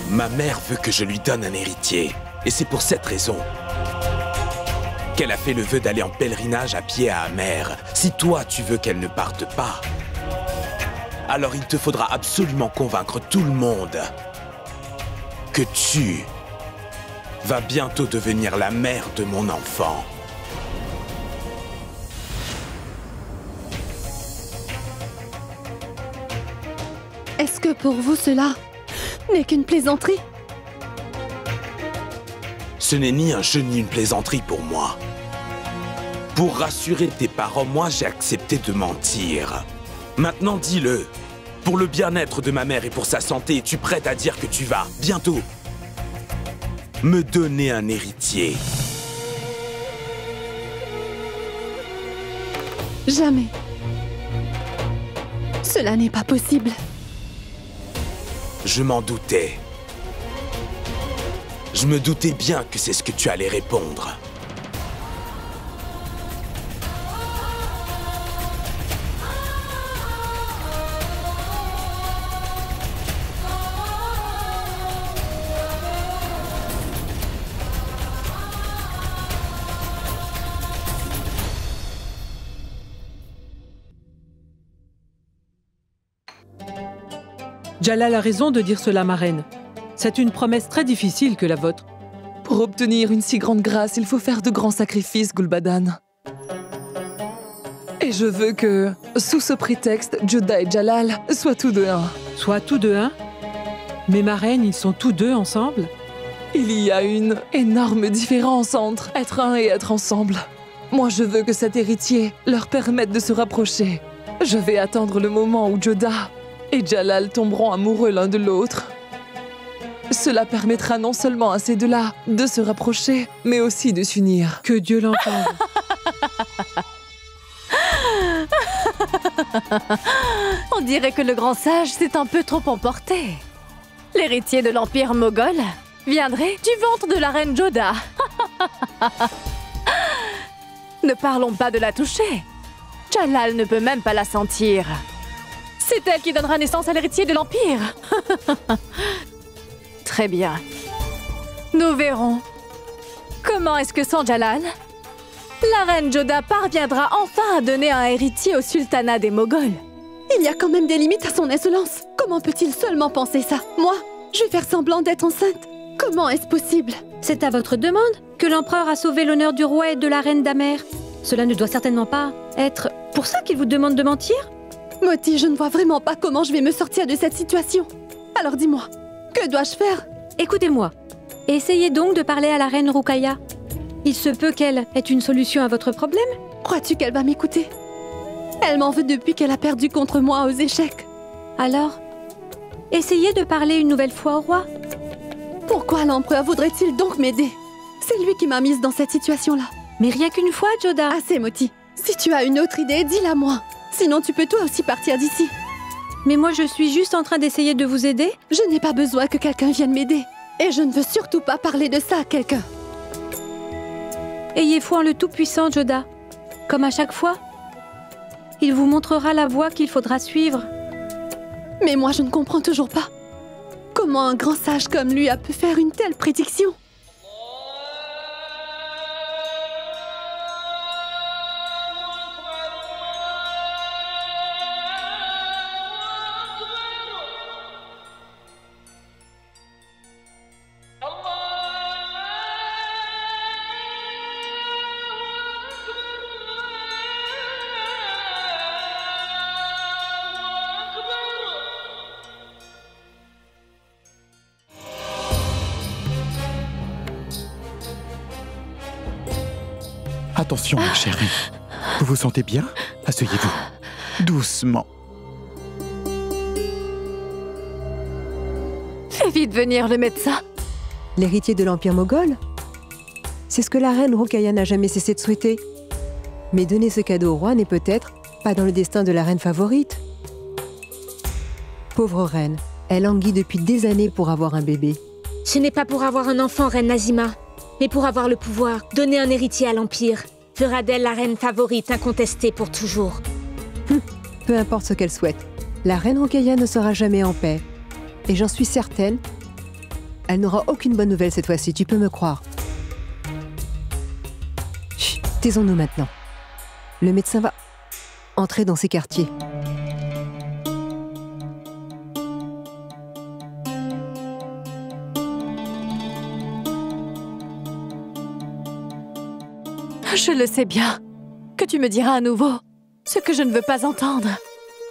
Ma mère veut que je lui donne un héritier. Et c'est pour cette raison qu'elle a fait le vœu d'aller en pèlerinage à pied à Amer. Si toi, tu veux qu'elle ne parte pas, alors il te faudra absolument convaincre tout le monde que tu vas bientôt devenir la mère de mon enfant. Est-ce que pour vous cela n'est qu'une plaisanterie? Ce n'est ni un jeu ni une plaisanterie pour moi. Pour rassurer tes parents, moi j'ai accepté de mentir. Maintenant dis-le. Pour le bien-être de ma mère et pour sa santé, es-tu prête à dire que tu vas, bientôt, me donner un héritier? Jamais. Cela n'est pas possible. Je m'en doutais. Je me doutais bien que c'est ce que tu allais répondre. Jalal a raison de dire cela, ma reine. C'est une promesse très difficile que la vôtre. Pour obtenir une si grande grâce, il faut faire de grands sacrifices, Gul'badan. Et je veux que, sous ce prétexte, Jodah et Jalal soient tous deux un. Soit tous deux un? Mais ma reine, ils sont tous deux ensemble? Il y a une énorme différence entre être un et être ensemble. Moi, je veux que cet héritier leur permette de se rapprocher. Je vais attendre le moment où Jodah et Jalal tomberont amoureux l'un de l'autre. Cela permettra non seulement à ces deux-là de se rapprocher, mais aussi de s'unir. Que Dieu l'entende. On dirait que le grand sage s'est un peu trop emporté. L'héritier de l'Empire moghol viendrait du ventre de la reine Jodah. Ne parlons pas de la toucher. Jalal ne peut même pas la sentir. C'est elle qui donnera naissance à l'héritier de l'Empire. Très bien. Nous verrons. Comment est-ce que sans Jalal, la reine Jodah parviendra enfin à donner un héritier au sultanat des Moghols? Il y a quand même des limites à son insolence. Comment peut-il seulement penser ça? Moi, je vais faire semblant d'être enceinte. Comment est-ce possible? C'est à votre demande que l'empereur a sauvé l'honneur du roi et de la reine d'Amer. Cela ne doit certainement pas être pour ça qu'il vous demande de mentir. Moti, je ne vois vraiment pas comment je vais me sortir de cette situation. Alors dis-moi, que dois-je faire? Écoutez-moi. Essayez donc de parler à la reine Ruqayya. Il se peut qu'elle ait une solution à votre problème. Crois-tu qu'elle va m'écouter? Elle m'en veut depuis qu'elle a perdu contre moi aux échecs. Alors, essayez de parler une nouvelle fois au roi. Pourquoi l'empereur voudrait-il donc m'aider? C'est lui qui m'a mise dans cette situation-là. Mais rien qu'une fois, Jodah. Assez, Moti. Si tu as une autre idée, dis-la moi. Sinon, tu peux toi aussi partir d'ici. Mais moi, je suis juste en train d'essayer de vous aider. Je n'ai pas besoin que quelqu'un vienne m'aider. Et je ne veux surtout pas parler de ça à quelqu'un. Ayez foi en le Tout-Puissant, Jodah. Comme à chaque fois, il vous montrera la voie qu'il faudra suivre. Mais moi, je ne comprends toujours pas. Comment un grand sage comme lui a pu faire une telle prédiction? Attention, ma chérie. Vous vous sentez bien? Asseyez-vous. Doucement. Fais vite venir le médecin. L'héritier de l'Empire moghol? C'est ce que la reine Ruqayya n'a jamais cessé de souhaiter. Mais donner ce cadeau au roi n'est peut-être pas dans le destin de la reine favorite. Pauvre reine, elle languit depuis des années pour avoir un bébé. Ce n'est pas pour avoir un enfant, reine Nazima, mais pour avoir le pouvoir, donner un héritier à l'Empire. fera d'elle la reine favorite incontestée pour toujours. Peu importe ce qu'elle souhaite, la reine Rukaya ne sera jamais en paix. Et j'en suis certaine, elle n'aura aucune bonne nouvelle cette fois-ci, tu peux me croire. Chut, taisons-nous maintenant. Le médecin va entrer dans ces quartiers. Je le sais bien, que tu me diras à nouveau ce que je ne veux pas entendre.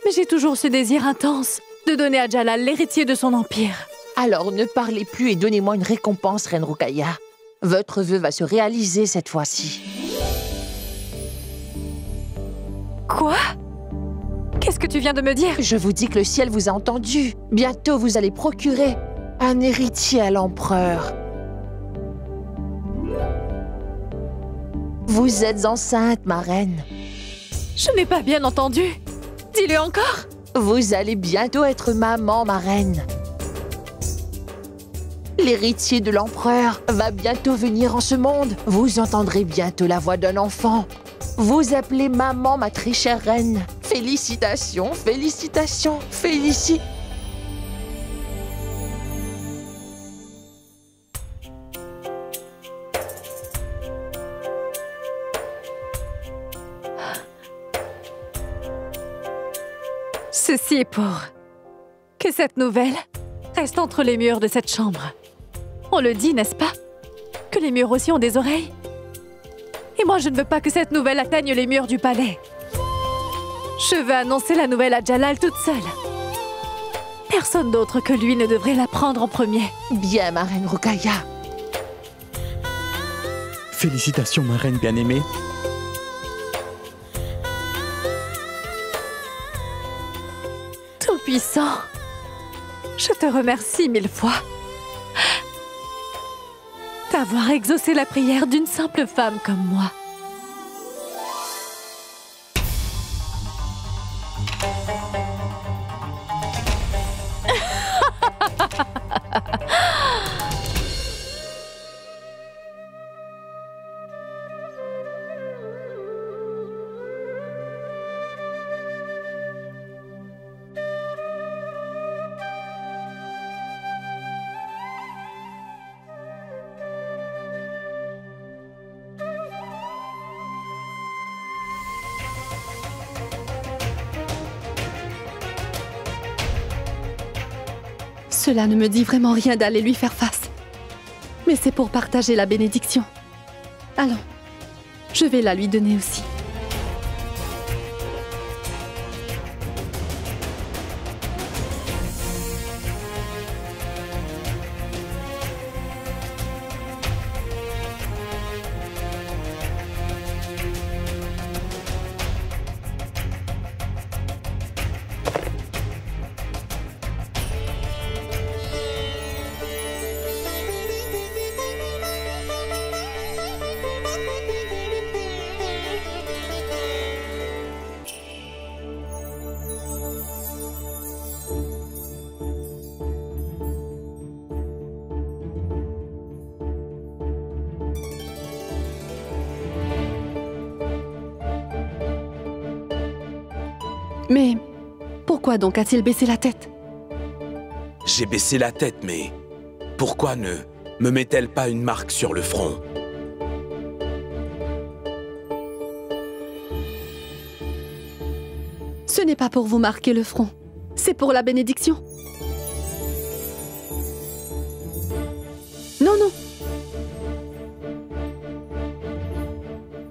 Mais j'ai toujours ce désir intense de donner à Jalal l'héritier de son empire. Alors ne parlez plus et donnez-moi une récompense, reine Rukaya. Votre vœu va se réaliser cette fois-ci. Quoi? Qu'est-ce que tu viens de me dire? Je vous dis que le ciel vous a entendu. Bientôt, vous allez procurer un héritier à l'empereur. Vous êtes enceinte, ma reine. Je n'ai pas bien entendu. Dis-le encore. Vous allez bientôt être maman, ma reine. L'héritier de l'empereur va bientôt venir en ce monde. Vous entendrez bientôt la voix d'un enfant. Vous appelez maman, ma très chère reine. Félicitations, félicitations, félicitations. Ceci est pour que cette nouvelle reste entre les murs de cette chambre. On le dit, n'est-ce pas? Que les murs aussi ont des oreilles. Et moi, je ne veux pas que cette nouvelle atteigne les murs du palais. Je veux annoncer la nouvelle à Jalal toute seule. Personne d'autre que lui ne devrait l'apprendre en premier. Bien, ma reine Rukaya. Félicitations, ma reine bien-aimée. Tout-puissant, je te remercie 1000 fois d'avoir exaucé la prière d'une simple femme comme moi. Cela ne me dit vraiment rien d'aller lui faire face. Mais c'est pour partager la bénédiction. Allons, je vais la lui donner aussi. Mais pourquoi donc a-t-il baissé la tête? J'ai baissé la tête, mais pourquoi ne me met-elle pas une marque sur le front? Ce n'est pas pour vous marquer le front, c'est pour la bénédiction. Non, non.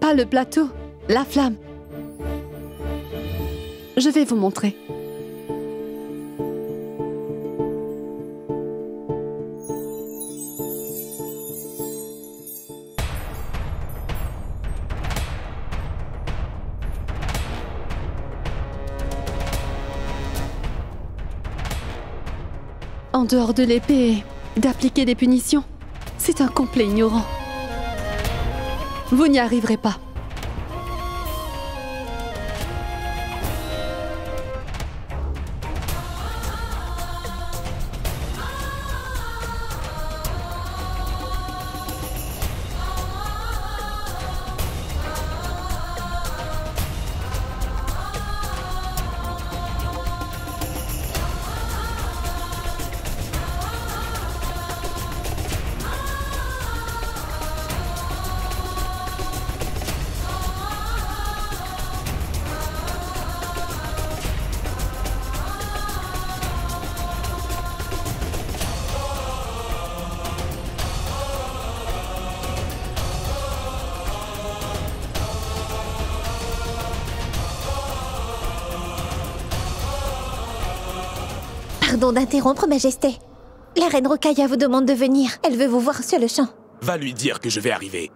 Pas le plateau, la flamme. Je vais vous montrer. En dehors de l'épée et d'appliquer des punitions, c'est un complet ignorant. Vous n'y arriverez pas. Pardon d'interrompre, Majesté. La reine Rocailla vous demande de venir. Elle veut vous voir sur le champ. Va lui dire que je vais arriver.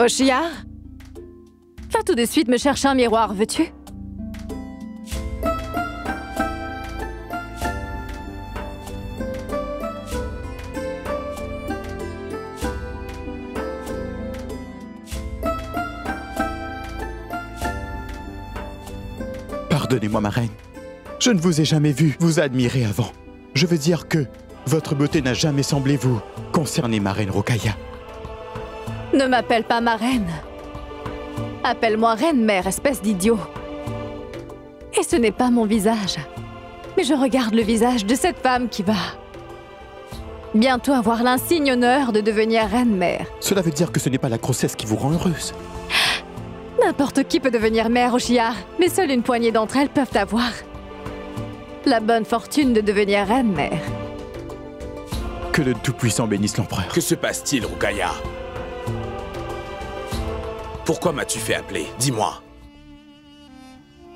Hoshiar, va tout de suite me chercher un miroir, veux-tu? Pardonnez-moi, ma reine. Je ne vous ai jamais vu vous admirer avant. Je veux dire que votre beauté n'a jamais semblé vous concerner, ma reine Rocailla. Ne m'appelle pas ma reine. Appelle-moi reine-mère, espèce d'idiot. Et ce n'est pas mon visage. Mais je regarde le visage de cette femme qui va bientôt avoir l'insigne honneur de devenir reine-mère. Cela veut dire que ce n'est pas la grossesse qui vous rend heureuse. N'importe qui peut devenir mère, Hoshiar, mais seule une poignée d'entre elles peuvent avoir la bonne fortune de devenir reine-mère. Que le Tout-Puissant bénisse l'Empereur. Que se passe-t-il, Rocailla? Pourquoi m'as-tu fait appeler? Dis-moi.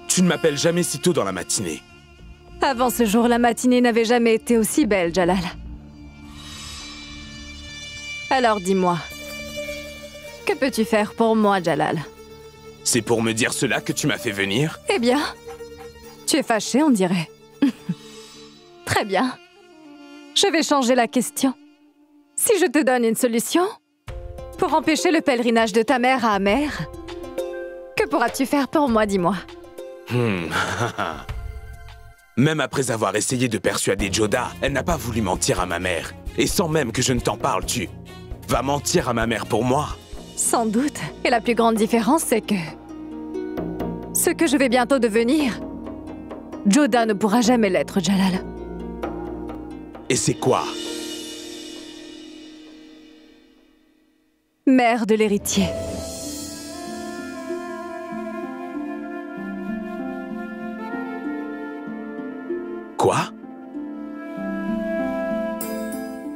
Tu ne m'appelles jamais si tôt dans la matinée. Avant ce jour, la matinée n'avait jamais été aussi belle, Jalal. Alors dis-moi, que peux-tu faire pour moi, Jalal? C'est pour me dire cela que tu m'as fait venir? Eh bien, tu es fâché, on dirait. Très bien. Je vais changer la question. Si je te donne une solution pour empêcher le pèlerinage de ta mère à Amer, que pourras-tu faire pour moi, dis-moi? Même après avoir essayé de persuader Joda, elle n'a pas voulu mentir à ma mère. Et sans même que je ne t'en parle, tu vas mentir à ma mère pour moi? Sans doute. Et la plus grande différence, c'est que ce que je vais bientôt devenir, Joda ne pourra jamais l'être, Jalal. Et c'est quoi? Mère de l'héritier. Quoi?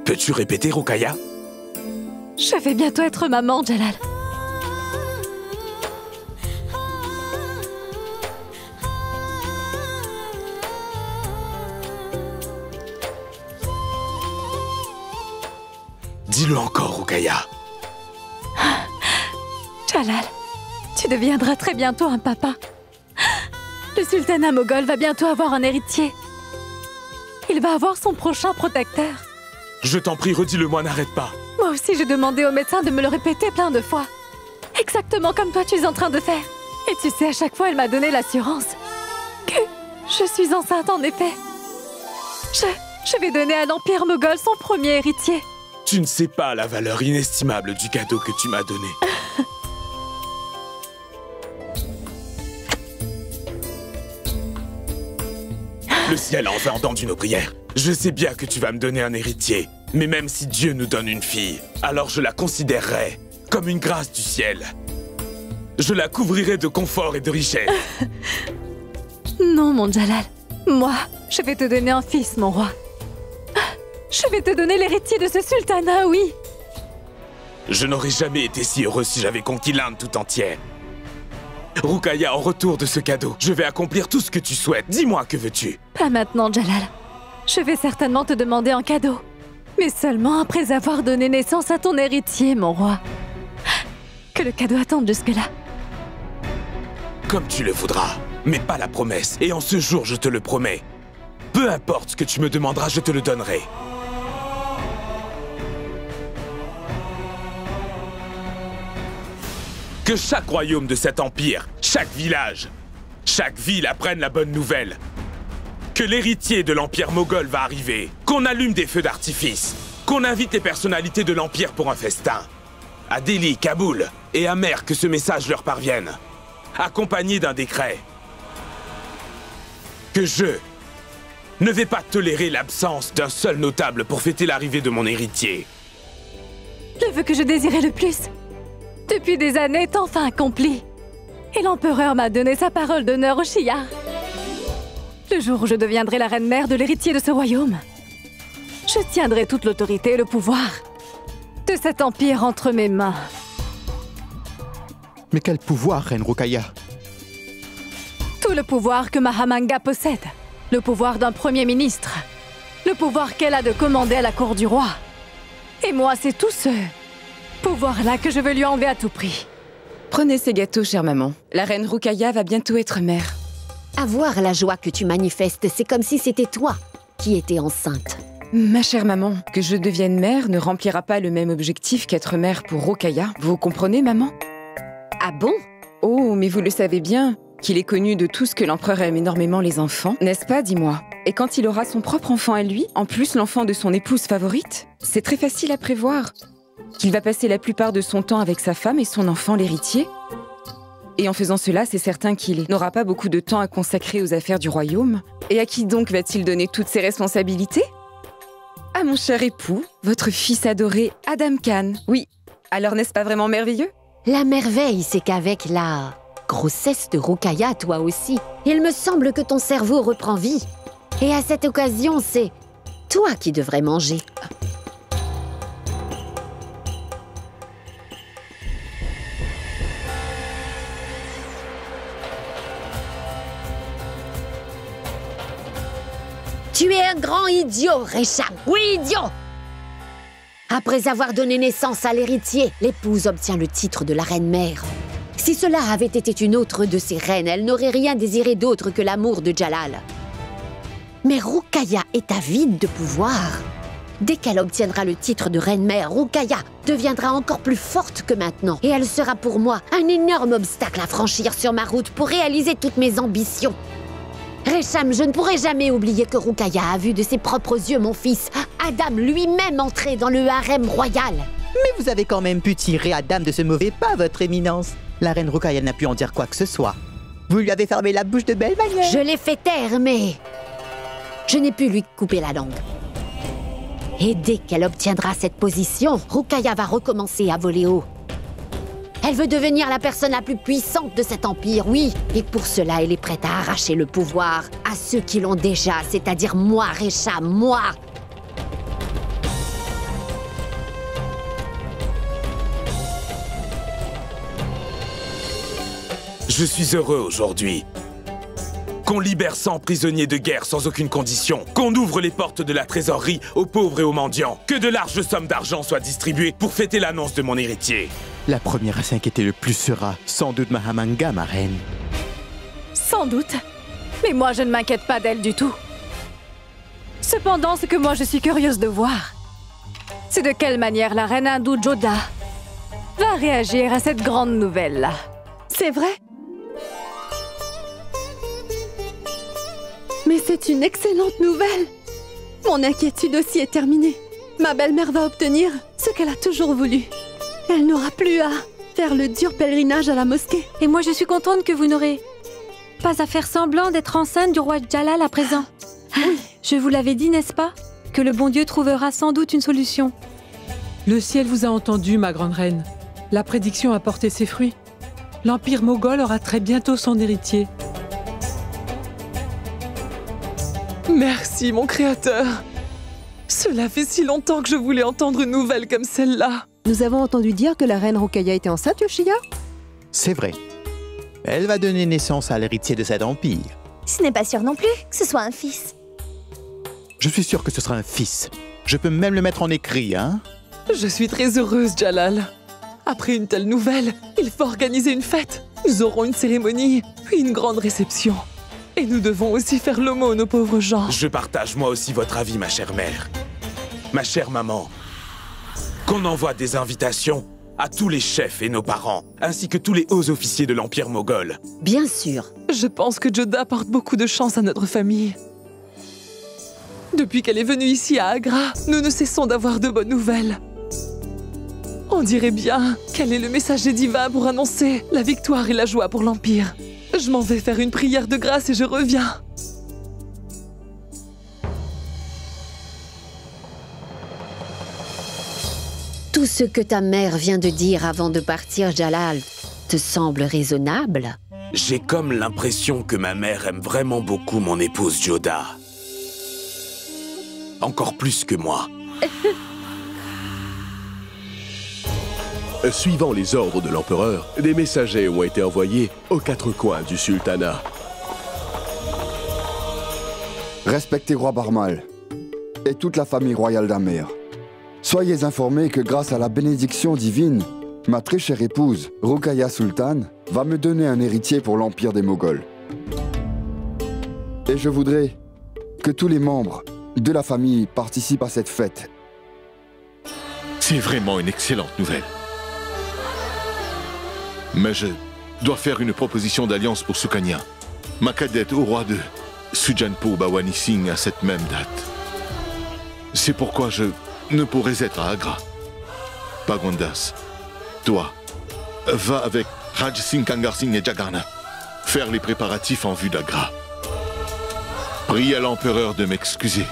Peux-tu répéter, Rocailla? Je vais bientôt être maman, Jalal. Dis-le encore, Rocailla. Jalal, tu deviendras très bientôt un papa. Le sultanat moghol va bientôt avoir un héritier. Il va avoir son prochain protecteur. Je t'en prie, redis-le-moi, n'arrête pas. Moi aussi, j'ai demandé au médecin de me le répéter plein de fois. Exactement comme toi, tu es en train de faire. Et tu sais, à chaque fois, elle m'a donné l'assurance que je suis enceinte, en effet. Je vais donner à l'Empire moghol son premier héritier. Tu ne sais pas la valeur inestimable du cadeau que tu m'as donné. Le ciel a enfin entendu nos prières. Je sais bien que tu vas me donner un héritier. Mais même si Dieu nous donne une fille, alors je la considérerai comme une grâce du ciel. Je la couvrirai de confort et de richesse. Non, mon Jalal. Moi, je vais te donner un fils, mon roi. Je vais te donner l'héritier de ce sultanat, oui. Je n'aurais jamais été si heureux si j'avais conquis l'Inde tout entière. Rocailla, en retour de ce cadeau, je vais accomplir tout ce que tu souhaites. Dis-moi, que veux-tu? Pas maintenant, Jalal. Je vais certainement te demander un cadeau. Mais seulement après avoir donné naissance à ton héritier, mon roi. Que le cadeau attende jusque-là. Comme tu le voudras, mais pas la promesse. Et en ce jour, je te le promets. Peu importe ce que tu me demanderas, je te le donnerai. Que chaque royaume de cet empire, chaque village, chaque ville apprenne la bonne nouvelle. Que l'héritier de l'empire moghol va arriver. Qu'on allume des feux d'artifice. Qu'on invite les personnalités de l'empire pour un festin. À Delhi, Kaboul et à Amer, que ce message leur parvienne. Accompagné d'un décret. Que je ne vais pas tolérer l'absence d'un seul notable pour fêter l'arrivée de mon héritier. Le vœu que je désirais le plus. Depuis des années, est enfin accompli. Et l'empereur m'a donné sa parole d'honneur au Shia. Le jour où je deviendrai la reine-mère de l'héritier de ce royaume, je tiendrai toute l'autorité et le pouvoir de cet empire entre mes mains. Mais quel pouvoir, Reine Rukaya? Tout le pouvoir que Mahamanga possède. Le pouvoir d'un premier ministre. Le pouvoir qu'elle a de commander à la cour du roi. Et moi, c'est tout ce pouvoir-là que je veux lui enlever à tout prix. Prenez ces gâteaux, chère maman. La reine Rukaya va bientôt être mère. À voir la joie que tu manifestes, c'est comme si c'était toi qui étais enceinte. Ma chère maman, que je devienne mère ne remplira pas le même objectif qu'être mère pour Rukaya. Vous comprenez, maman? Ah bon? Oh, mais vous le savez bien, qu'il est connu de tous que l'empereur aime énormément les enfants, n'est-ce pas, dis-moi? Et quand il aura son propre enfant à lui, en plus l'enfant de son épouse favorite, c'est très facile à prévoir qu'il va passer la plupart de son temps avec sa femme et son enfant, l'héritier. Et en faisant cela, c'est certain qu'il n'aura pas beaucoup de temps à consacrer aux affaires du royaume. Et à qui donc va-t-il donner toutes ses responsabilités? À mon cher époux, votre fils adoré, Adam Khan. Oui, alors n'est-ce pas vraiment merveilleux? La merveille, c'est qu'avec la grossesse de Rukaya, toi aussi, il me semble que ton cerveau reprend vie. Et à cette occasion, c'est toi qui devrais manger. Tu es un grand idiot, Récham. Oui, idiot! Après avoir donné naissance à l'héritier, l'épouse obtient le titre de la reine-mère. Si cela avait été une autre de ses reines, elle n'aurait rien désiré d'autre que l'amour de Jalal. Mais Rukaya est avide de pouvoir. Dès qu'elle obtiendra le titre de reine-mère, Rukaya deviendra encore plus forte que maintenant. Et elle sera pour moi un énorme obstacle à franchir sur ma route pour réaliser toutes mes ambitions. Récham, je ne pourrai jamais oublier que Rukaya a vu de ses propres yeux mon fils, Adam, lui-même entrer dans le harem royal. Mais vous avez quand même pu tirer Adam de ce mauvais pas, votre éminence. La reine Rukaya n'a pu en dire quoi que ce soit. Vous lui avez fermé la bouche de belle manière. Je l'ai fait taire, mais je n'ai pu lui couper la langue. Et dès qu'elle obtiendra cette position, Rukaya va recommencer à voler haut. Elle veut devenir la personne la plus puissante de cet empire, oui. Et pour cela, elle est prête à arracher le pouvoir à ceux qui l'ont déjà, c'est-à-dire moi, Récham, moi. Je suis heureux aujourd'hui. Qu'on libère 100 prisonniers de guerre sans aucune condition. Qu'on ouvre les portes de la trésorerie aux pauvres et aux mendiants. Que de larges sommes d'argent soient distribuées pour fêter l'annonce de mon héritier. La première à s'inquiéter le plus sera sans doute Mahamanga, ma reine. Sans doute. Mais moi, je ne m'inquiète pas d'elle du tout. Cependant, ce que moi je suis curieuse de voir, c'est de quelle manière la reine hindoue Joda va réagir à cette grande nouvelle-là. C'est vrai? Mais c'est une excellente nouvelle. Mon inquiétude aussi est terminée. Ma belle-mère va obtenir ce qu'elle a toujours voulu. Elle n'aura plus à faire le dur pèlerinage à la mosquée. Et moi, je suis contente que vous n'aurez pas à faire semblant d'être enceinte du roi Jalal à présent. Oui. Je vous l'avais dit, n'est-ce pas? Que le bon Dieu trouvera sans doute une solution. Le ciel vous a entendu, ma grande reine. La prédiction a porté ses fruits. L'Empire moghol aura très bientôt son héritier. Merci, mon créateur. Cela fait si longtemps que je voulais entendre une nouvelle comme celle-là. Nous avons entendu dire que la reine Rukaya était enceinte, Yoshia? C'est vrai. Elle va donner naissance à l'héritier de cet empire. Ce n'est pas sûr non plus que ce soit un fils. Je suis sûr que ce sera un fils. Je peux même le mettre en écrit, hein? Je suis très heureuse, Jalal. Après une telle nouvelle, il faut organiser une fête. Nous aurons une cérémonie, puis une grande réception. Et nous devons aussi faire l'aumône aux pauvres gens. Je partage moi aussi votre avis, ma chère mère. Ma chère maman. Qu'on envoie des invitations à tous les chefs et nos parents, ainsi que tous les hauts officiers de l'Empire moghol. Bien sûr. Je pense que Joda porte beaucoup de chance à notre famille. Depuis qu'elle est venue ici à Agra, nous ne cessons d'avoir de bonnes nouvelles. On dirait bien qu'elle est le messager divin pour annoncer la victoire et la joie pour l'Empire. Je m'en vais faire une prière de grâce et je reviens. Tout ce que ta mère vient de dire avant de partir, Jalal, te semble raisonnable? J'ai comme l'impression que ma mère aime vraiment beaucoup mon épouse Joda. Encore plus que moi. Suivant les ordres de l'empereur, des messagers ont été envoyés aux 4 coins du sultanat. Respectez roi Barmal et toute la famille royale d'Amer. Soyez informés que grâce à la bénédiction divine, ma très chère épouse, Rokhaya Sultan, va me donner un héritier pour l'empire des Moghols. Et je voudrais que tous les membres de la famille participent à cette fête. C'est vraiment une excellente nouvelle. Mais je dois faire une proposition d'alliance pour Sukanya, ma cadette au roi de Sujanpur Bhawani Singh à cette même date. C'est pourquoi je ne pourrais être à Agra. Bagwandas, toi, va avec Raj Singh, Kangar Singh et Jagannath faire les préparatifs en vue d'Agra. Prie à l'empereur de m'excuser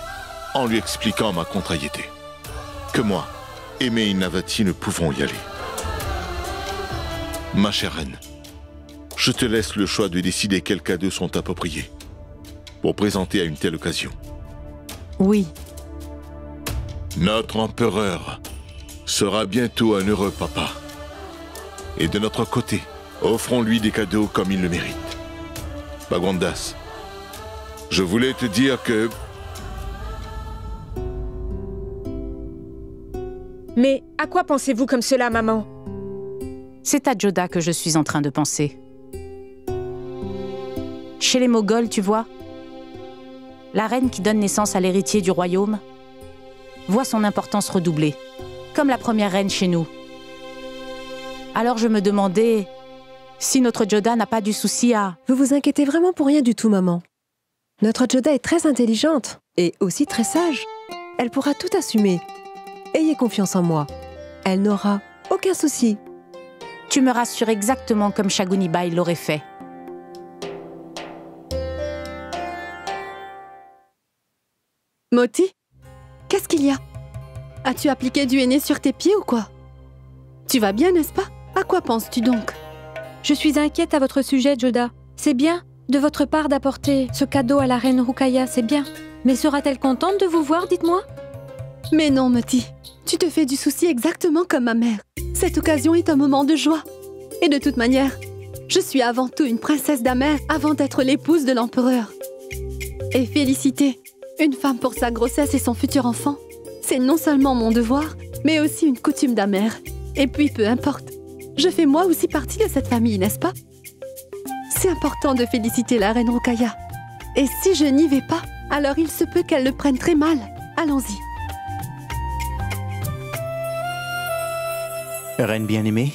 en lui expliquant ma contrariété. Que moi et mes Navati ne pouvons y aller. Ma chère reine, je te laisse le choix de décider quels cadeaux sont appropriés pour présenter à une telle occasion. Oui. Notre empereur sera bientôt un heureux papa. Et de notre côté, offrons-lui des cadeaux comme il le mérite. Bagwandas, je voulais te dire que... Mais à quoi pensez-vous comme cela, maman? C'est à Joda que je suis en train de penser. Chez les Moghols, tu vois, la reine qui donne naissance à l'héritier du royaume voit son importance redoubler, comme la première reine chez nous. Alors je me demandais si notre Joda n'a pas du souci à... Vous vous inquiétez vraiment pour rien du tout, maman. Notre Joda est très intelligente et aussi très sage. Elle pourra tout assumer. Ayez confiance en moi. Elle n'aura aucun souci. Tu me rassures exactement comme Shaguni Bai l'aurait fait. Moti, qu'est-ce qu'il y a? As-tu appliqué du henné sur tes pieds ou quoi? Tu vas bien, n'est-ce pas? À quoi penses-tu donc? Je suis inquiète à votre sujet, Joda. C'est bien de votre part d'apporter ce cadeau à la reine Rokhaya, c'est bien. Mais sera-t-elle contente de vous voir, dites-moi? Mais non, Moti. Tu te fais du souci exactement comme ma mère. Cette occasion est un moment de joie. Et de toute manière, je suis avant tout une princesse d'Amer avant d'être l'épouse de l'empereur. Et féliciter une femme pour sa grossesse et son futur enfant, c'est non seulement mon devoir, mais aussi une coutume d'Amer. Et puis, peu importe, je fais moi aussi partie de cette famille, n'est-ce pas? C'est important de féliciter la reine Rokhaya. Et si je n'y vais pas, alors il se peut qu'elle le prenne très mal. Allons-y. Reine bien-aimée,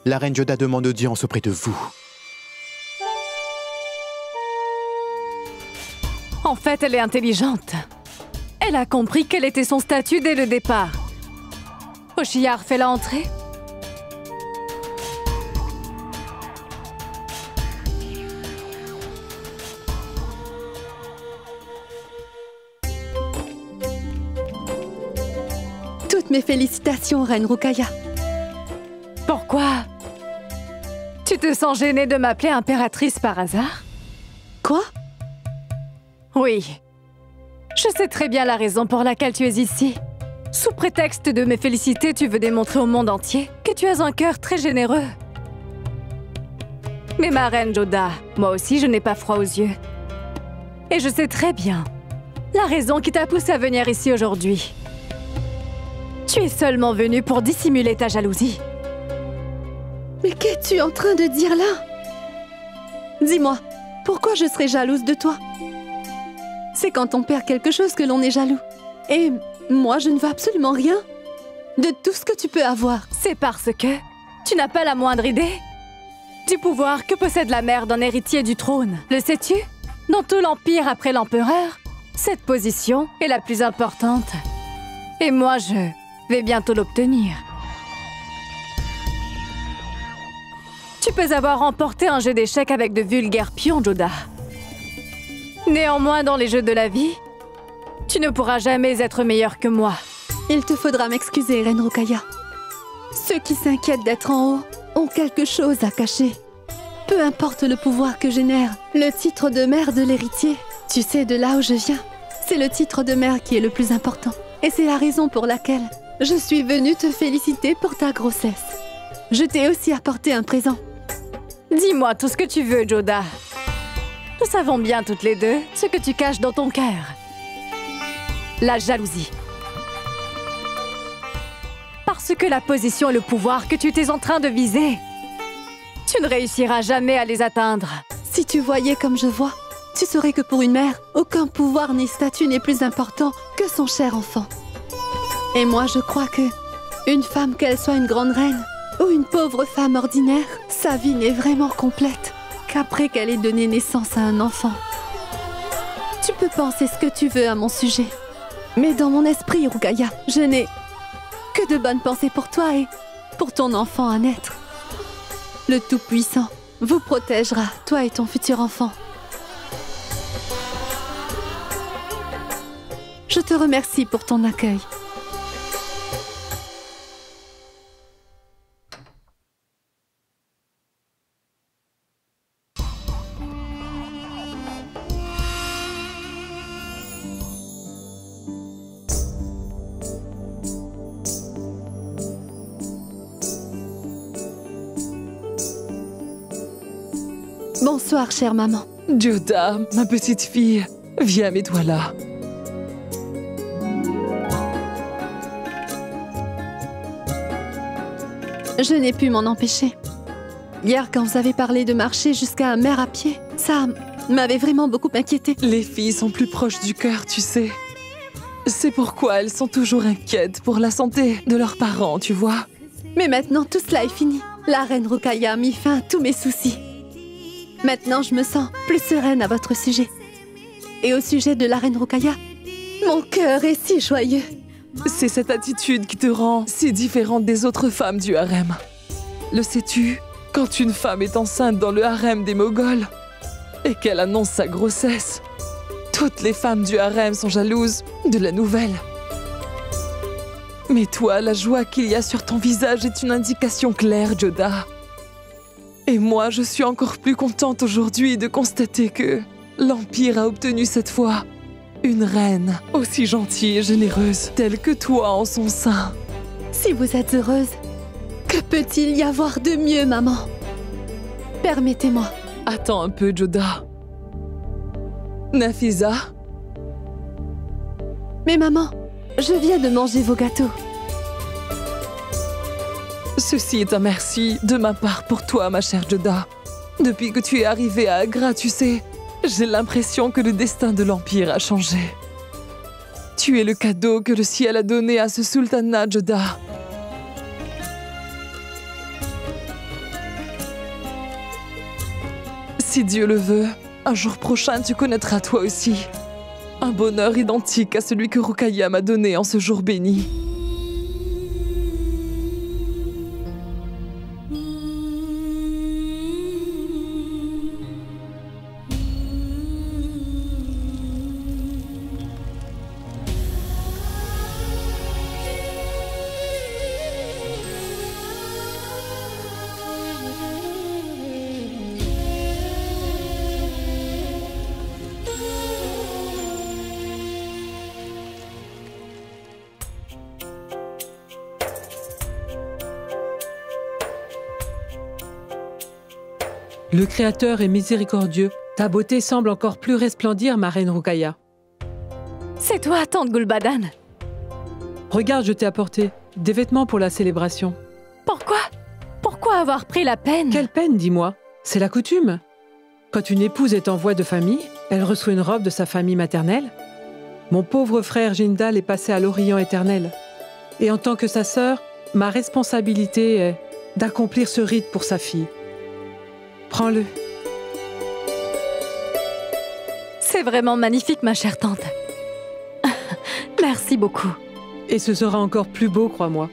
la reine Joda demande audience auprès de vous. En fait, elle est intelligente. Elle a compris quel était son statut dès le départ. Hoshiar, fais-la entrer. Toutes mes félicitations, reine Rokhaya. Pourquoi? Tu te sens gênée de m'appeler impératrice par hasard? Quoi? Oui. Je sais très bien la raison pour laquelle tu es ici. Sous prétexte de me féliciter, tu veux démontrer au monde entier que tu as un cœur très généreux. Mais ma reine Joda, moi aussi je n'ai pas froid aux yeux. Et je sais très bien la raison qui t'a poussé à venir ici aujourd'hui. Tu es seulement venue pour dissimuler ta jalousie. Mais qu'es-tu en train de dire là? Dis-moi, pourquoi je serais jalouse de toi? C'est quand on perd quelque chose que l'on est jaloux. Et moi, je ne veux absolument rien de tout ce que tu peux avoir. C'est parce que tu n'as pas la moindre idée du pouvoir que possède la mère d'un héritier du trône. Le sais-tu? Dans tout l'Empire après l'empereur, cette position est la plus importante. Et moi, je vais bientôt l'obtenir. Tu peux avoir remporté un jeu d'échecs avec de vulgaires pions, Joda. Néanmoins, dans les jeux de la vie, tu ne pourras jamais être meilleur que moi. Il te faudra m'excuser, reine Rokhaya. Ceux qui s'inquiètent d'être en haut ont quelque chose à cacher. Peu importe le pouvoir que génère, le titre de mère de l'héritier, tu sais de là où je viens, c'est le titre de mère qui est le plus important. Et c'est la raison pour laquelle je suis venue te féliciter pour ta grossesse. Je t'ai aussi apporté un présent. Dis-moi tout ce que tu veux, Joda. Nous savons bien toutes les deux ce que tu caches dans ton cœur. La jalousie. Parce que la position et le pouvoir que tu t'es en train de viser, tu ne réussiras jamais à les atteindre. Si tu voyais comme je vois, tu saurais que pour une mère, aucun pouvoir ni statut n'est plus important que son cher enfant. Et moi, je crois que une femme, qu'elle soit une grande reine ou une pauvre femme ordinaire, sa vie n'est vraiment complète qu'après qu'elle ait donné naissance à un enfant. Tu peux penser ce que tu veux à mon sujet, mais dans mon esprit, Rukaya, je n'ai que de bonnes pensées pour toi et pour ton enfant à naître. Le Tout-Puissant vous protégera, toi et ton futur enfant. Je te remercie pour ton accueil. Bonsoir, chère maman. Joda, ma petite fille, viens, mets-toi là. Je n'ai pu m'en empêcher. Hier, quand vous avez parlé de marcher jusqu'à Amer à pied, ça m'avait vraiment beaucoup inquiétée. Les filles sont plus proches du cœur, tu sais. C'est pourquoi elles sont toujours inquiètes pour la santé de leurs parents, tu vois. Mais maintenant, tout cela est fini. La reine Rukaya a mis fin à tous mes soucis. Maintenant, je me sens plus sereine à votre sujet. Et au sujet de la reine Rukaya, mon cœur est si joyeux. C'est cette attitude qui te rend si différente des autres femmes du harem. Le sais-tu, quand une femme est enceinte dans le harem des Moghols et qu'elle annonce sa grossesse, toutes les femmes du harem sont jalouses de la nouvelle. Mais toi, la joie qu'il y a sur ton visage est une indication claire, Joda. Et moi, je suis encore plus contente aujourd'hui de constater que l'Empire a obtenu cette fois une reine aussi gentille et généreuse, telle que toi en son sein. Si vous êtes heureuse, que peut-il y avoir de mieux, maman? Permettez-moi. Attends un peu, Joda. Nafisa? Mais maman, je viens de manger vos gâteaux. Ceci est un merci de ma part pour toi, ma chère Joda. Depuis que tu es arrivée à Agra, tu sais, j'ai l'impression que le destin de l'Empire a changé. Tu es le cadeau que le ciel a donné à ce sultanat, Joda. Si Dieu le veut, un jour prochain, tu connaîtras toi aussi un bonheur identique à celui que Rukaya m'a donné en ce jour béni. Le Créateur est miséricordieux. Ta beauté semble encore plus resplendir, ma reine Rukaya. C'est toi, tante Gul'badan. Regarde, je t'ai apporté des vêtements pour la célébration. Pourquoi? Pourquoi avoir pris la peine? Quelle peine, dis-moi? C'est la coutume. Quand une épouse est en voie de famille, elle reçoit une robe de sa famille maternelle. Mon pauvre frère Jindal est passé à l'Orient éternel. Et en tant que sa sœur, ma responsabilité est d'accomplir ce rite pour sa fille. Prends-le. C'est vraiment magnifique, ma chère tante. Merci beaucoup. Et ce sera encore plus beau, crois-moi,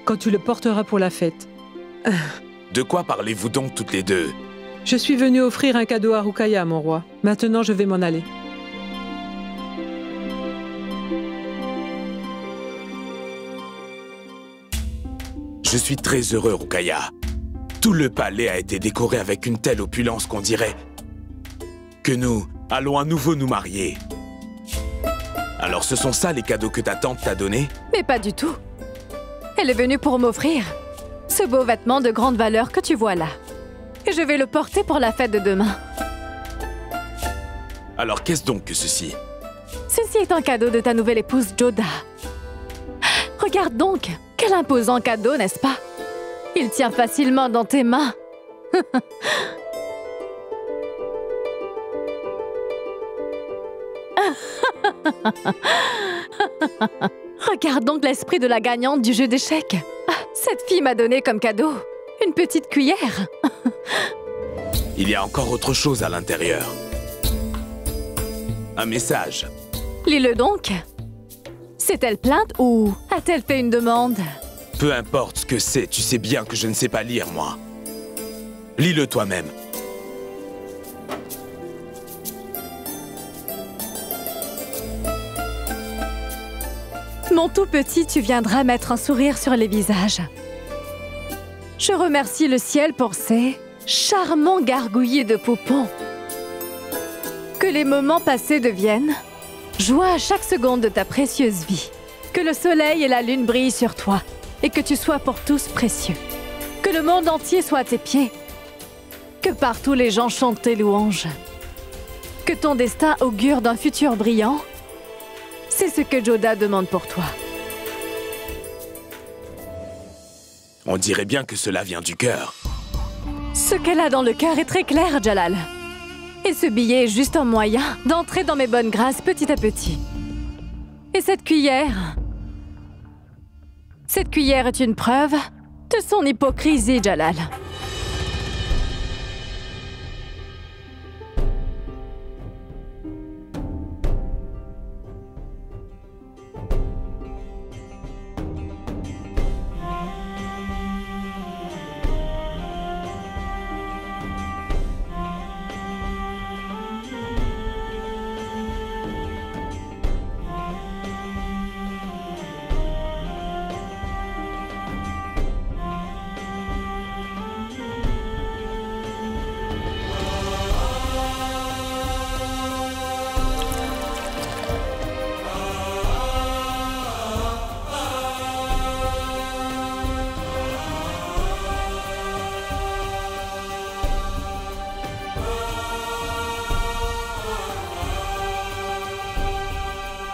quand tu le porteras pour la fête. De quoi parlez-vous donc toutes les deux? Je suis venue offrir un cadeau à Rukaya, mon roi. Maintenant, je vais m'en aller. Je suis très heureux, Rukaya. Tout le palais a été décoré avec une telle opulence qu'on dirait que nous allons à nouveau nous marier. Alors ce sont ça les cadeaux que ta tante t'a donnés? Mais pas du tout. Elle est venue pour m'offrir ce beau vêtement de grande valeur que tu vois là. Et je vais le porter pour la fête de demain. Alors qu'est-ce donc que ceci? Ceci est un cadeau de ta nouvelle épouse Joda. Regarde donc, quel imposant cadeau, n'est-ce pas? Il tient facilement dans tes mains. Regarde donc l'esprit de la gagnante du jeu d'échecs. Cette fille m'a donné comme cadeau une petite cuillère. Il y a encore autre chose à l'intérieur. Un message. Lis-le donc. S'est-elle plainte ou a-t-elle fait une demande? Peu importe ce que c'est, tu sais bien que je ne sais pas lire, moi. Lis-le toi-même. Mon tout petit, tu viendras mettre un sourire sur les visages. Je remercie le ciel pour ces charmants gargouillis de poupons. Que les moments passés deviennent joie à chaque seconde de ta précieuse vie. Que le soleil et la lune brillent sur toi et que tu sois pour tous précieux. Que le monde entier soit à tes pieds. Que partout les gens chantent tes louanges. Que ton destin augure d'un futur brillant. C'est ce que Joda demande pour toi. On dirait bien que cela vient du cœur. Ce qu'elle a dans le cœur est très clair, Jalal. Et ce billet est juste un moyen d'entrer dans mes bonnes grâces petit à petit. Et cette cuillère... Cette cuillère est une preuve de son hypocrisie, Jalal.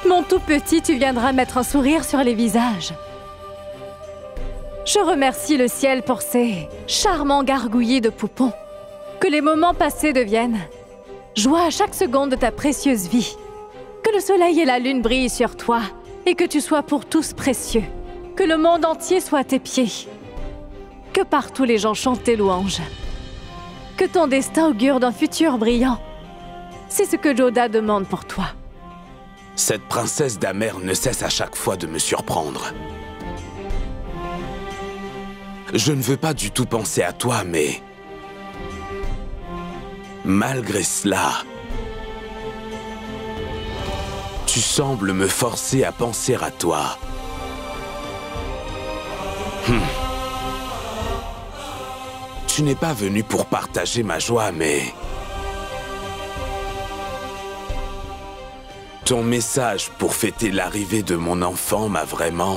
Mon tout petit, tu viendras mettre un sourire sur les visages. Je remercie le ciel pour ces charmants gargouillis de poupons. Que les moments passés deviennent joie à chaque seconde de ta précieuse vie. Que le soleil et la lune brillent sur toi et que tu sois pour tous précieux. Que le monde entier soit à tes pieds. Que partout les gens chantent tes louanges. Que ton destin augure d'un futur brillant. C'est ce que Joda demande pour toi. Cette princesse d'Amer ne cesse à chaque fois de me surprendre. Je ne veux pas du tout penser à toi, mais... malgré cela... tu sembles me forcer à penser à toi. Tu n'es pas venu pour partager ma joie, mais... ton message pour fêter l'arrivée de mon enfant m'a vraiment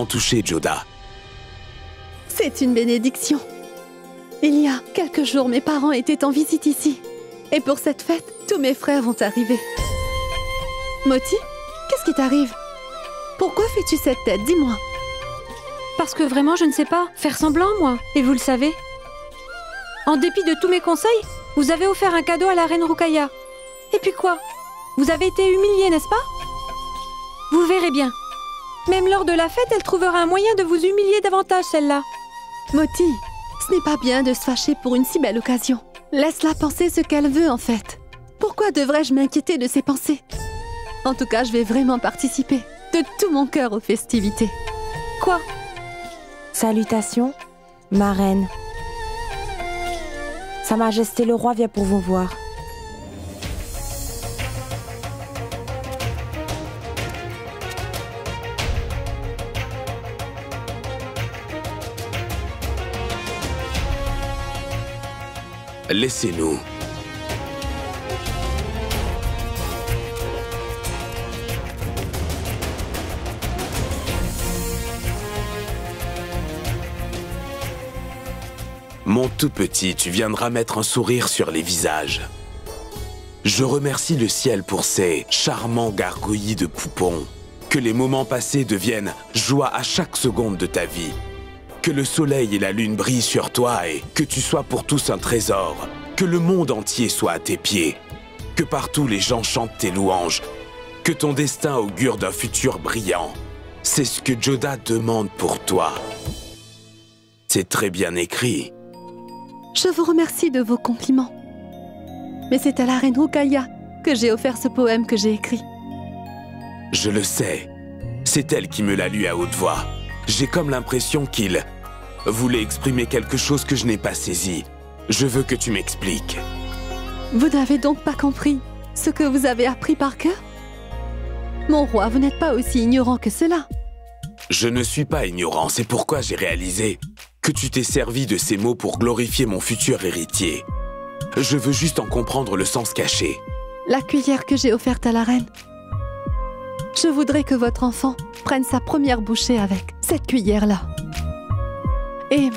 touché, Joda. C'est une bénédiction. Il y a quelques jours, mes parents étaient en visite ici. Et pour cette fête, tous mes frères vont arriver. Moti, qu'est-ce qui t'arrive? Pourquoi fais-tu cette tête? Dis-moi. Parce que vraiment, je ne sais pas. Faire semblant, moi. Et vous le savez. En dépit de tous mes conseils, vous avez offert un cadeau à la reine Rukaya. Et puis quoi? Vous avez été humiliée, n'est-ce pas? Vous verrez bien. Même lors de la fête, elle trouvera un moyen de vous humilier davantage, celle-là. Moti, ce n'est pas bien de se fâcher pour une si belle occasion. Laisse-la penser ce qu'elle veut, en fait. Pourquoi devrais-je m'inquiéter de ses pensées? En tout cas, je vais vraiment participer de tout mon cœur aux festivités. Quoi? Salutations, ma reine. Sa Majesté le roi vient pour vous voir. Laissez-nous. Mon tout petit, tu viendras mettre un sourire sur les visages. Je remercie le ciel pour ces charmants gargouillis de poupons. Que les moments passés deviennent joie à chaque seconde de ta vie. Que le soleil et la lune brillent sur toi et que tu sois pour tous un trésor. Que le monde entier soit à tes pieds. Que partout les gens chantent tes louanges. Que ton destin augure d'un futur brillant. C'est ce que Joda demande pour toi. C'est très bien écrit. Je vous remercie de vos compliments. Mais c'est à la reine Rukaya que j'ai offert ce poème que j'ai écrit. Je le sais. C'est elle qui me l'a lu à haute voix. J'ai comme l'impression qu'il voulait exprimer quelque chose que je n'ai pas saisi. Je veux que tu m'expliques. Vous n'avez donc pas compris ce que vous avez appris par cœur? Mon roi, vous n'êtes pas aussi ignorant que cela. Je ne suis pas ignorant, c'est pourquoi j'ai réalisé que tu t'es servi de ces mots pour glorifier mon futur héritier. Je veux juste en comprendre le sens caché. La cuillère que j'ai offerte à la reine. Je voudrais que votre enfant prenne sa première bouchée avec cette cuillère-là. Et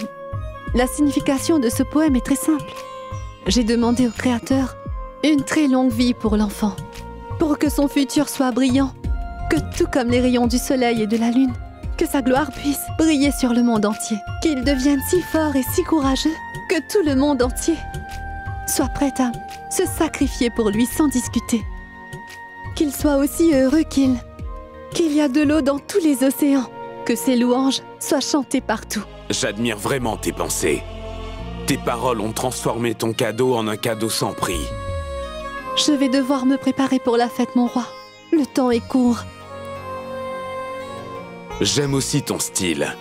la signification de ce poème est très simple. J'ai demandé au Créateur une très longue vie pour l'enfant, pour que son futur soit brillant, que tout comme les rayons du soleil et de la lune, que sa gloire puisse briller sur le monde entier, qu'il devienne si fort et si courageux que tout le monde entier soit prêt à se sacrifier pour lui sans discuter. Qu'il soit aussi heureux qu'il y a de l'eau dans tous les océans, que ses louanges soient chantées partout. J'admire vraiment tes pensées. Tes paroles ont transformé ton cadeau en un cadeau sans prix. Je vais devoir me préparer pour la fête, mon roi. Le temps est court. J'aime aussi ton style.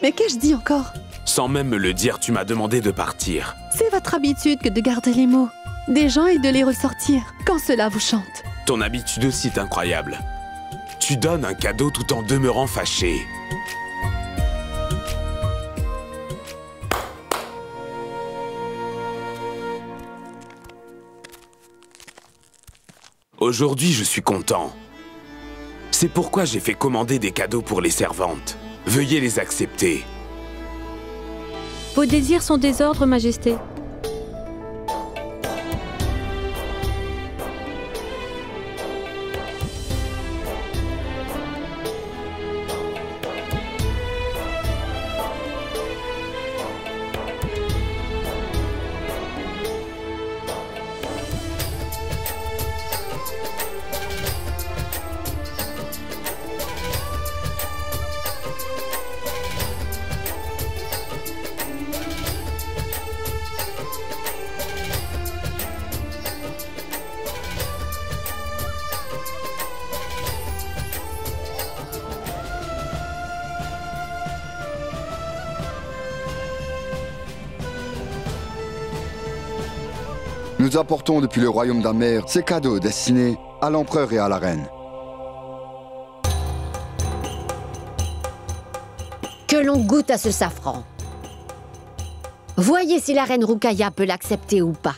Mais qu'ai-je dit encore? Sans même me le dire, tu m'as demandé de partir. C'est votre habitude que de garder les mots des gens et de les ressortir quand cela vous chante. Ton habitude aussi est incroyable. Tu donnes un cadeau tout en demeurant fâché. Aujourd'hui, je suis content. C'est pourquoi j'ai fait commander des cadeaux pour les servantes. Veuillez les accepter. Vos désirs sont des ordres, Majesté. Nous apportons depuis le royaume d'Amer ces cadeaux destinés à l'empereur et à la reine. Que l'on goûte à ce safran. Voyez si la reine Rukaya peut l'accepter ou pas.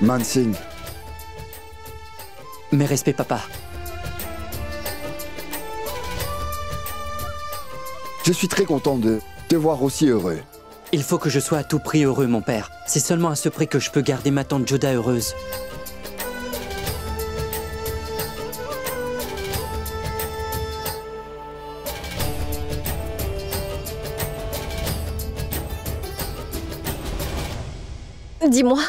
Mansingh. Mes respects, papa. Je suis très content de te voir aussi heureux. Il faut que je sois à tout prix heureux, mon père. C'est seulement à ce prix que je peux garder ma tante Joda heureuse. Dis-moi,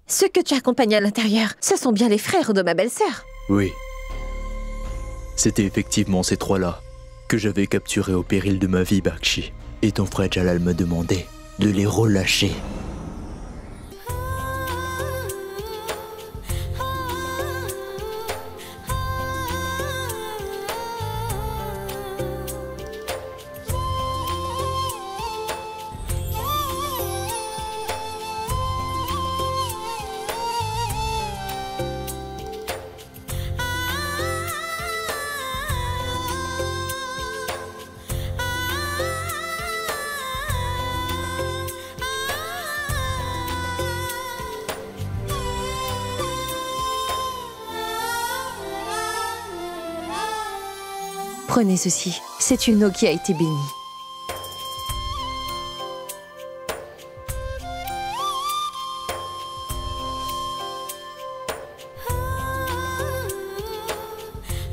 ceux que tu accompagnes à l'intérieur, ce sont bien les frères de ma belle-sœur. Oui. C'était effectivement ces trois-là que j'avais capturés au péril de ma vie, Bakshi. Et ton frère Jalal me demandait de les relâcher. Prenez ceci. C'est une eau qui a été bénie.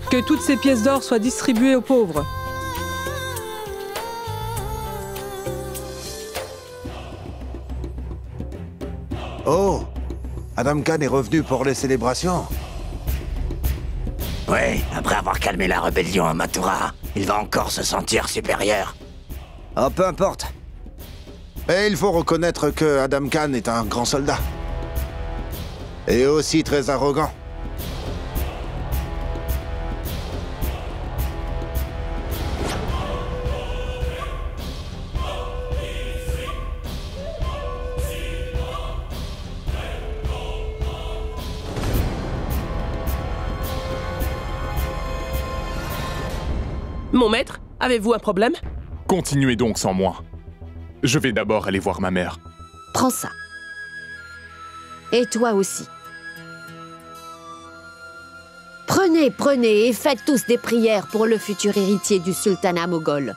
Que toutes ces pièces d'or soient distribuées aux pauvres. Oh, Adam Khan est revenu pour les célébrations. Oui, après avoir calmé la rébellion à Mathura, il va encore se sentir supérieur. Oh, peu importe. Et il faut reconnaître que Adam Khan est un grand soldat. Et aussi très arrogant. Mon maître, avez-vous un problème? Continuez donc sans moi. Je vais d'abord aller voir ma mère. Prends ça. Et toi aussi. Prenez et faites tous des prières pour le futur héritier du sultanat moghol.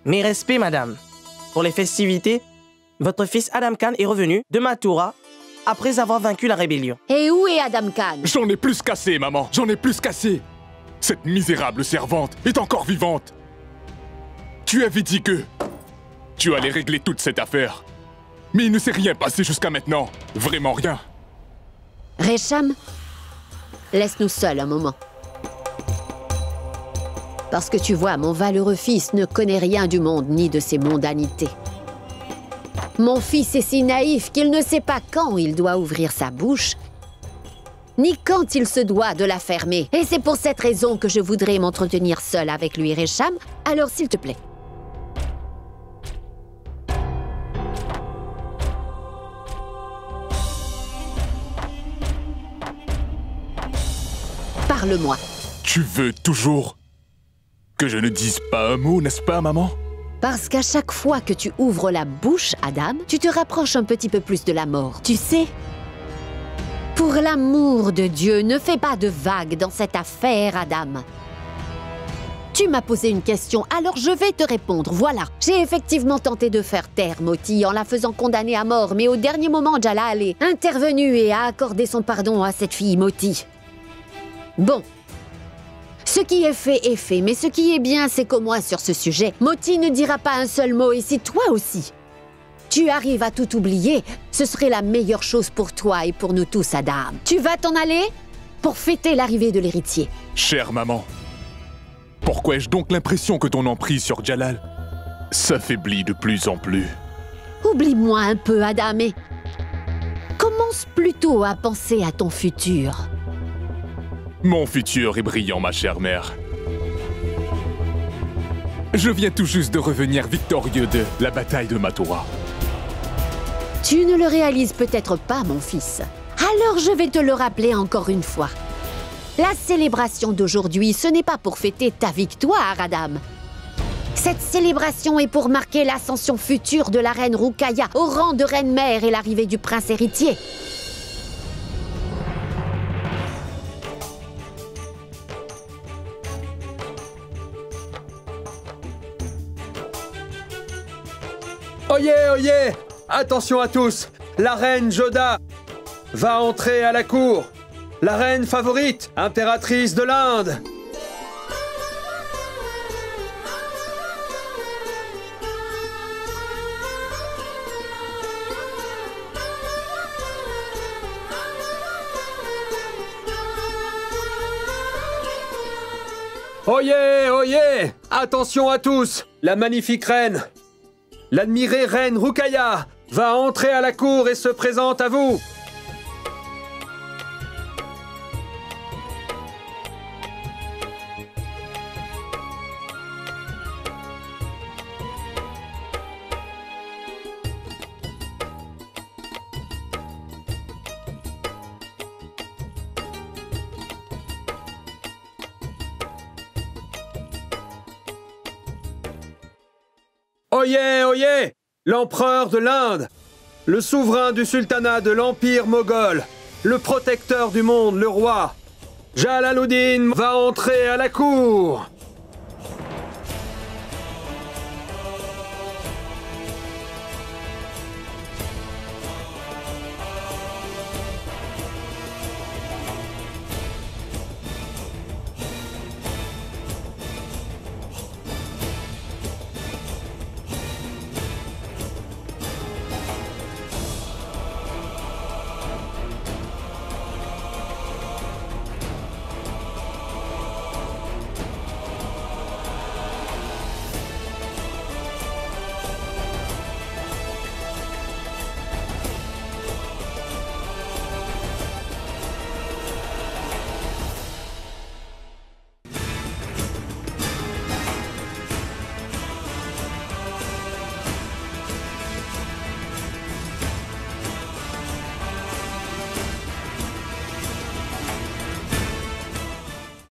Mes respects, madame. Pour les festivités, votre fils Adam Khan est revenu de Mathura après avoir vaincu la rébellion. Et où est Adam Khan? J'en ai plus qu'assez, maman. J'en ai plus qu'assez. Cette misérable servante est encore vivante. Tu avais dit que tu allais régler toute cette affaire. Mais il ne s'est rien passé jusqu'à maintenant. Vraiment rien. Resham, laisse-nous seuls un moment. Parce que tu vois, mon valeureux fils ne connaît rien du monde ni de ses mondanités. Mon fils est si naïf qu'il ne sait pas quand il doit ouvrir sa bouche, ni quand il se doit de la fermer. Et c'est pour cette raison que je voudrais m'entretenir seul avec lui, Resham. Alors, s'il te plaît. Parle-moi. Tu veux toujours que je ne dise pas un mot, n'est-ce pas, maman? Parce qu'à chaque fois que tu ouvres la bouche, Adam, tu te rapproches un petit peu plus de la mort. Tu sais? Pour l'amour de Dieu, ne fais pas de vagues dans cette affaire, Adam. Tu m'as posé une question, alors je vais te répondre. Voilà, j'ai effectivement tenté de faire taire Moti en la faisant condamner à mort, mais au dernier moment, Jalal est intervenu et a accordé son pardon à cette fille Moti. Bon. Ce qui est fait, mais ce qui est bien, c'est qu'au moins sur ce sujet, Moti ne dira pas un seul mot, et si toi aussi, tu arrives à tout oublier, ce serait la meilleure chose pour toi et pour nous tous, Adam. Tu vas t'en aller pour fêter l'arrivée de l'héritier. Chère maman, pourquoi ai-je donc l'impression que ton emprise sur Jalal s'affaiblit de plus en plus? Oublie-moi un peu, Adam, et commence plutôt à penser à ton futur. Mon futur est brillant, ma chère mère. Je viens tout juste de revenir victorieux de la bataille de Mathura. Tu ne le réalises peut-être pas, mon fils. Alors je vais te le rappeler encore une fois. La célébration d'aujourd'hui, ce n'est pas pour fêter ta victoire, Adam. Cette célébration est pour marquer l'ascension future de la reine Ruqayya au rang de reine-mère et l'arrivée du prince héritier. Oyez, oyez! Attention à tous! La reine Joda va entrer à la cour! La reine favorite, impératrice de l'Inde! Oyez, oyez! Attention à tous! La magnifique reine! L'admirée reine Ruqayya va entrer à la cour et se présente à vous. Oyez, oyez! L'empereur de l'Inde le souverain du sultanat de l'Empire moghol, le protecteur du monde, le roi, Jalaluddin va entrer à la cour.